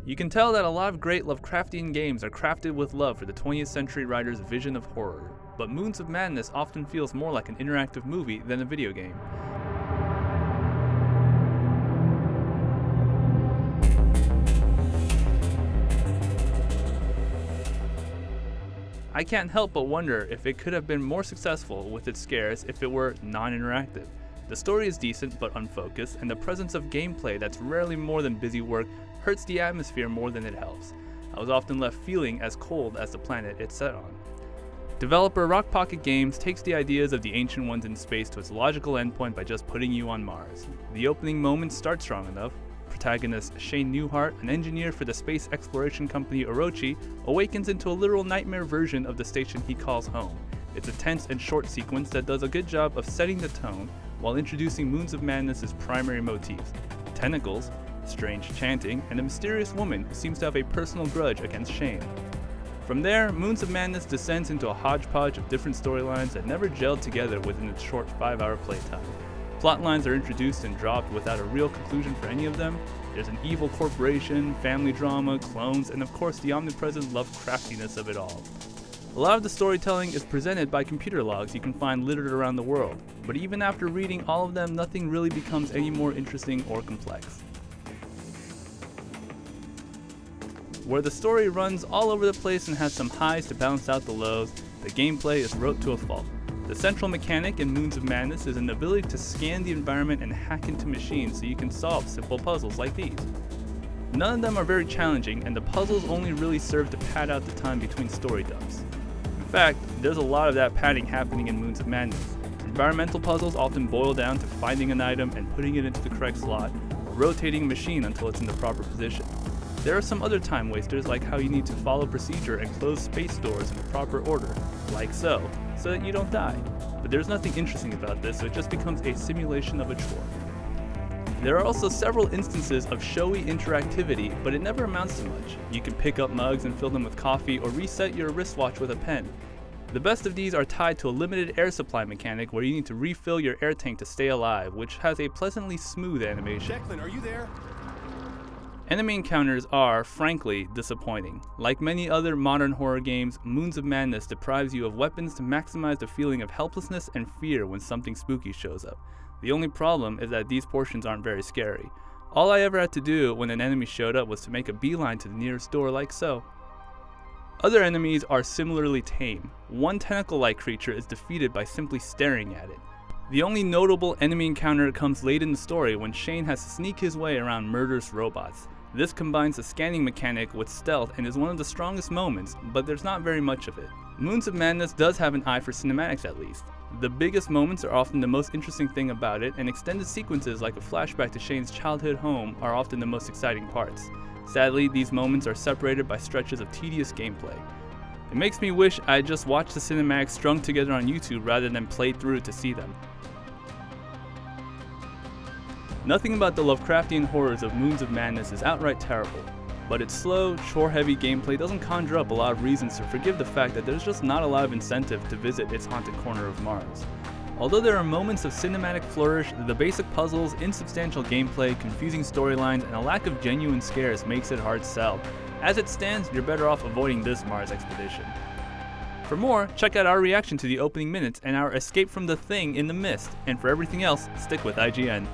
You can tell that a lot of great Lovecraftian games are crafted with love for the 20th century writer's vision of horror, but Moons of Madness often feels more like an interactive movie than a video game. I can't help but wonder if it could have been more successful with its scares if it were non-interactive. The story is decent but unfocused, and the presence of gameplay that's rarely more than busy work hurts the atmosphere more than it helps. I was often left feeling as cold as the planet it's set on. Developer Rock Pocket Games takes the ideas of the Ancient Ones in space to its logical endpoint by just putting you on Mars. The opening moments start strong enough. Protagonist Shane Newhart, an engineer for the space exploration company Orochi, awakens into a literal nightmare version of the station he calls home. It's a tense and short sequence that does a good job of setting the tone while introducing Moons of Madness' primary motifs: tentacles, strange chanting, and a mysterious woman who seems to have a personal grudge against Shane. From there, Moons of Madness descends into a hodgepodge of different storylines that never gelled together within its short 5-hour playtime. Plotlines are introduced and dropped without a real conclusion for any of them. There's an evil corporation, family drama, clones, and of course the omnipresent Lovecraftiness of it all. A lot of the storytelling is presented by computer logs you can find littered around the world, but even after reading all of them, nothing really becomes any more interesting or complex. Where the story runs all over the place and has some highs to balance out the lows, the gameplay is wrote to a fault. The central mechanic in Moons of Madness is an ability to scan the environment and hack into machines so you can solve simple puzzles like these. None of them are very challenging, and the puzzles only really serve to pad out the time between story dumps. In fact, there's a lot of that padding happening in Moons of Madness. Environmental puzzles often boil down to finding an item and putting it into the correct slot, or rotating a machine until it's in the proper position. There are some other time wasters, like how you need to follow procedure and close space doors in the proper order, like so that you don't die. But there's nothing interesting about this, so it just becomes a simulation of a chore. There are also several instances of showy interactivity, but it never amounts to much. You can pick up mugs and fill them with coffee, or reset your wristwatch with a pen. The best of these are tied to a limited air supply mechanic where you need to refill your air tank to stay alive, which has a pleasantly smooth animation. Declan, are you there? Enemy encounters are, frankly, disappointing. Like many other modern horror games, Moons of Madness deprives you of weapons to maximize the feeling of helplessness and fear when something spooky shows up. The only problem is that these portions aren't very scary. All I ever had to do when an enemy showed up was to make a beeline to the nearest door like so. Other enemies are similarly tame. One tentacle-like creature is defeated by simply staring at it. The only notable enemy encounter comes late in the story when Shane has to sneak his way around murderous robots. This combines the scanning mechanic with stealth and is one of the strongest moments, but there's not very much of it. Moons of Madness does have an eye for cinematics at least. The biggest moments are often the most interesting thing about it, and extended sequences like a flashback to Shane's childhood home are often the most exciting parts. Sadly, these moments are separated by stretches of tedious gameplay. It makes me wish I had just watched the cinematics strung together on YouTube rather than played through to see them. Nothing about the Lovecraftian horrors of Moons of Madness is outright terrible, but its slow, chore-heavy gameplay doesn't conjure up a lot of reasons to forgive the fact that there's just not a lot of incentive to visit its haunted corner of Mars. Although there are moments of cinematic flourish, the basic puzzles, insubstantial gameplay, confusing storylines, and a lack of genuine scares makes it hard sell. As it stands, you're better off avoiding this Mars expedition. For more, check out our reaction to the opening minutes and our escape from the thing in the mist, and for everything else, stick with IGN.